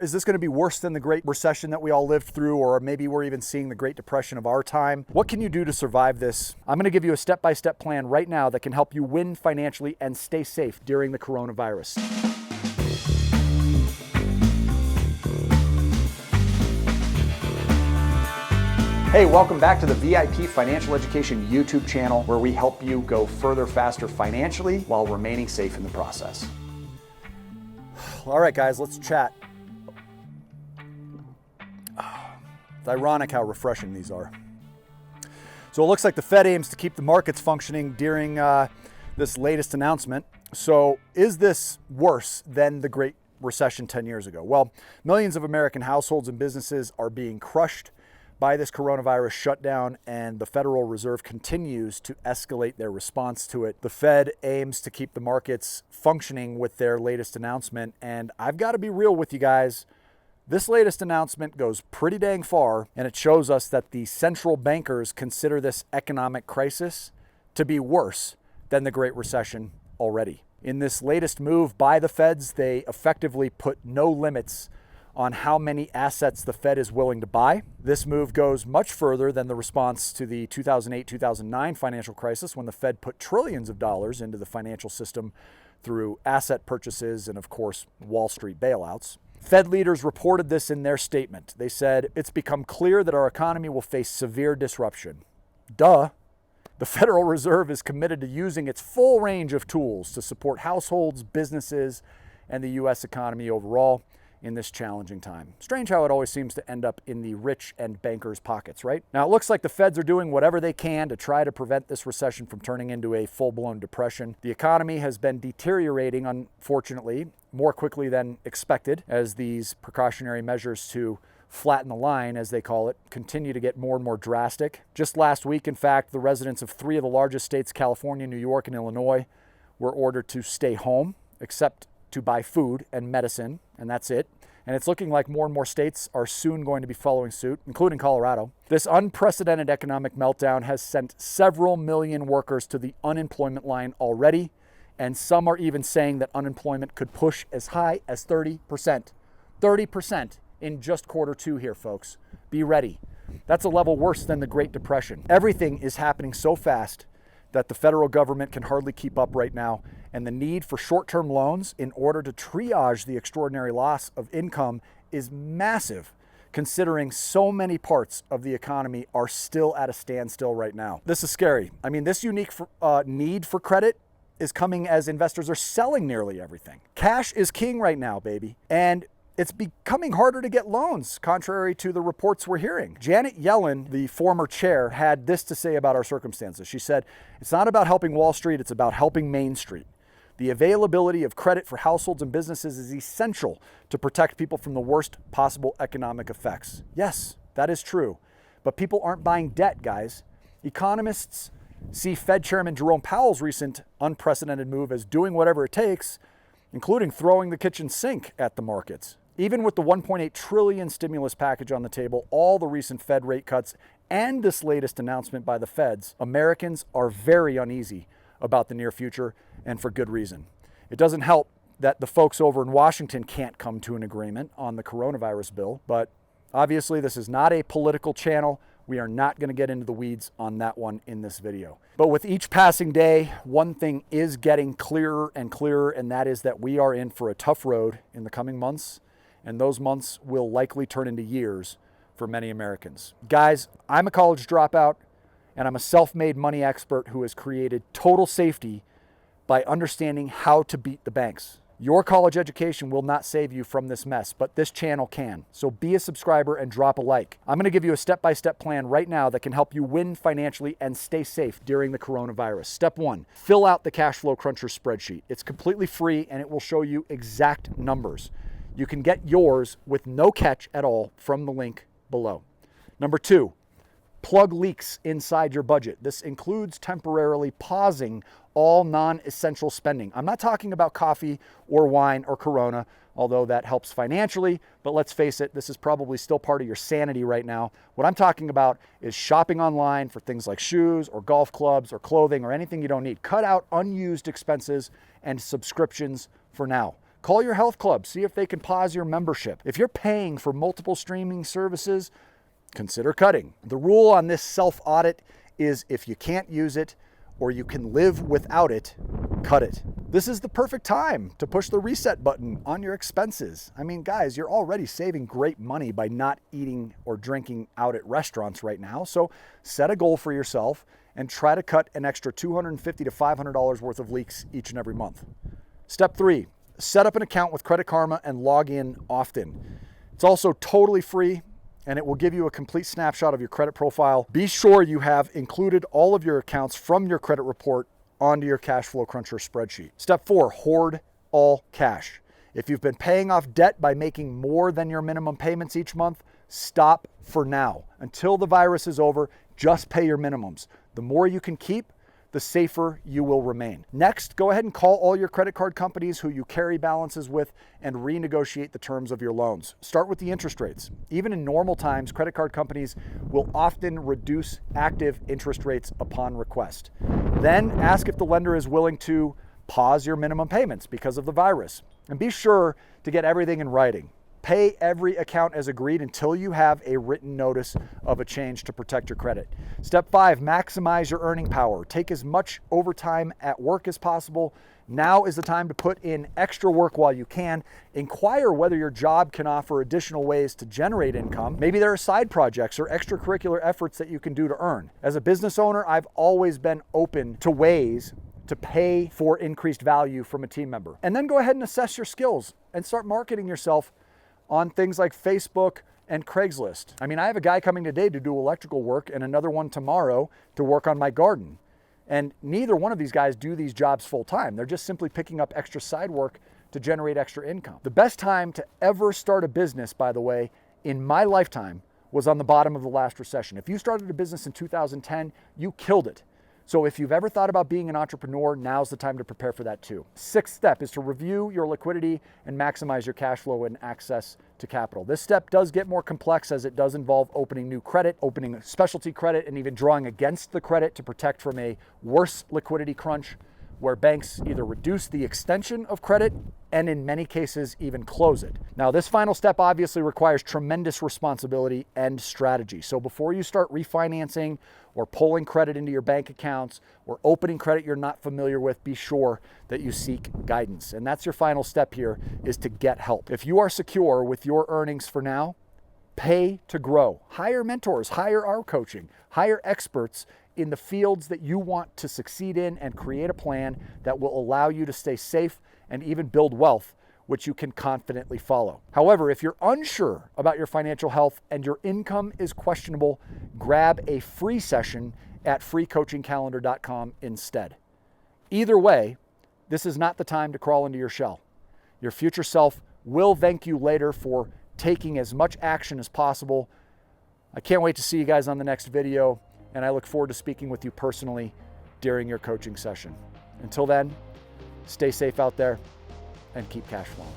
Is this going to be worse than the Great Recession that we all lived through, or maybe we're even seeing the Great Depression of our time? What can you do to survive this? I'm going to give you a step-by-step plan right now that can help you win financially and stay safe during the coronavirus. Hey, welcome back to the VIP Financial Education YouTube channel, where we help you go further, faster financially while remaining safe in the process. All right, guys, let's chat. It's ironic how refreshing these are. So it looks like the Fed aims to keep the markets functioning during this latest announcement. So is this worse than the Great Recession 10 years ago? Well, millions of American households and businesses are being crushed by this coronavirus shutdown, and the Federal Reserve continues to escalate their response to it. The Fed aims to keep the markets functioning with their latest announcement, and I've got to be real with you guys. This latest announcement goes pretty dang far, and it shows us that the central bankers consider this economic crisis to be worse than the Great Recession already. In this latest move by the Feds, they effectively put no limits on how many assets the Fed is willing to buy. This move goes much further than the response to the 2008-2009 financial crisis, when the Fed put trillions of dollars into the financial system through asset purchases and, of course, Wall Street bailouts. Fed leaders reported this in their statement. They said, "It's become clear that our economy will face severe disruption." Duh. The Federal Reserve is committed to using its full range of tools to support households, businesses, and the U.S. economy overall in this challenging time. Strange how it always seems to end up in the rich and bankers' pockets, right? Now, it looks like the Feds are doing whatever they can to try to prevent this recession from turning into a full-blown depression. The economy has been deteriorating, unfortunately, more quickly than expected, as these precautionary measures to flatten the line, as they call it, continue to get more and more drastic. Just last week, in fact, the residents of three of the largest states, California, New York, and Illinois, were ordered to stay home, except to buy food and medicine, and that's it. And it's looking like more and more states are soon going to be following suit, including Colorado. This unprecedented economic meltdown has sent several million workers to the unemployment line already, and some are even saying that unemployment could push as high as 30%. 30% in just quarter two here, folks. Be ready. That's a level worse than the Great Depression. Everything is happening so fast that the federal government can hardly keep up right now, and the need for short-term loans in order to triage the extraordinary loss of income is massive, considering so many parts of the economy are still at a standstill right now. This is scary. I mean, this unique need for credit is coming as investors are selling nearly everything. Cash is king right now, baby. And it's becoming harder to get loans, contrary to the reports we're hearing. Janet Yellen, the former chair, had this to say about our circumstances. She said, "It's not about helping Wall Street, it's about helping Main Street. The availability of credit for households and businesses is essential to protect people from the worst possible economic effects." Yes, that is true. But people aren't buying debt, guys. Economists see Fed Chairman Jerome Powell's recent unprecedented move as doing whatever it takes, including throwing the kitchen sink at the markets. Even with the $1.8 trillion stimulus package on the table, all the recent Fed rate cuts, and this latest announcement by the Feds, Americans are very uneasy about the near future, and for good reason. It doesn't help that the folks over in Washington can't come to an agreement on the coronavirus bill, but obviously this is not a political channel. We are not going to get into the weeds on that one in this video. But with each passing day, one thing is getting clearer and clearer, and that is that we are in for a tough road in the coming months, and those months will likely turn into years for many Americans. Guys, I'm a college dropout, and I'm a self-made money expert who has created total safety by understanding how to beat the banks. Your college education will not save you from this mess, but this channel can. So be a subscriber and drop a like. I'm going to give you a step-by-step plan right now that can help you win financially and stay safe during the coronavirus. Step 1, fill out the Cash Flow Cruncher spreadsheet. It's completely free and it will show you exact numbers. You can get yours with no catch at all from the link below. Number 2, plug leaks inside your budget. This includes temporarily pausing all non-essential spending. I'm not talking about coffee or wine or Corona, although that helps financially, but let's face it, this is probably still part of your sanity right now. What I'm talking about is shopping online for things like shoes or golf clubs or clothing or anything you don't need. Cut out unused expenses and subscriptions for now. Call your health club, see if they can pause your membership. If you're paying for multiple streaming services, consider cutting. The rule on this self-audit is if you can't use it or you can live without it, cut it. This is the perfect time to push the reset button on your expenses. I mean, guys, you're already saving great money by not eating or drinking out at restaurants right now. So set a goal for yourself and try to cut an extra $250 to $500 worth of leaks each and every month. Step 3, set up an account with Credit Karma and log in often. It's also totally free, and it will give you a complete snapshot of your credit profile. Be sure you have included all of your accounts from your credit report onto your cash flow cruncher spreadsheet. Step 4, hoard all cash. If you've been paying off debt by making more than your minimum payments each month, stop for now. Until the virus is over, just pay your minimums. The more you can keep, the safer you will remain. Next, go ahead and call all your credit card companies who you carry balances with and renegotiate the terms of your loans. Start with the interest rates. Even in normal times, credit card companies will often reduce active interest rates upon request. Then ask if the lender is willing to pause your minimum payments because of the virus. And be sure to get everything in writing. Pay every account as agreed until you have a written notice of a change to protect your credit. Step 5, maximize your earning power. Take as much overtime at work as possible. Now is the time to put in extra work while you can. Inquire whether your job can offer additional ways to generate income. Maybe there are side projects or extracurricular efforts that you can do to earn. As a business owner, I've always been open to ways to pay for increased value from a team member. And then go ahead and assess your skills and start marketing yourself on things like Facebook and Craigslist. I mean, I have a guy coming today to do electrical work and another one tomorrow to work on my garden. And neither one of these guys do these jobs full time. They're just simply picking up extra side work to generate extra income. The best time to ever start a business, by the way, in my lifetime was on the bottom of the last recession. If you started a business in 2010, you killed it. So if you've ever thought about being an entrepreneur, now's the time to prepare for that too. 6th step is to review your liquidity and maximize your cash flow and access to capital. This step does get more complex as it does involve opening new credit, opening a specialty credit, and even drawing against the credit to protect from a worse liquidity crunch where banks either reduce the extension of credit and in many cases even close it. Now, this final step obviously requires tremendous responsibility and strategy. So before you start refinancing or pulling credit into your bank accounts or opening credit you're not familiar with, be sure that you seek guidance. And that's your final step here, is to get help. If you are secure with your earnings for now, pay to grow. Hire mentors, hire our coaching, hire experts in the fields that you want to succeed in, and create a plan that will allow you to stay safe and even build wealth, which you can confidently follow. However, if you're unsure about your financial health and your income is questionable, grab a free session at freecoachingcalendar.com instead. Either way, this is not the time to crawl into your shell. Your future self will thank you later for taking as much action as possible. I can't wait to see you guys on the next video, and I look forward to speaking with you personally during your coaching session. Until then, stay safe out there and keep cash flowing.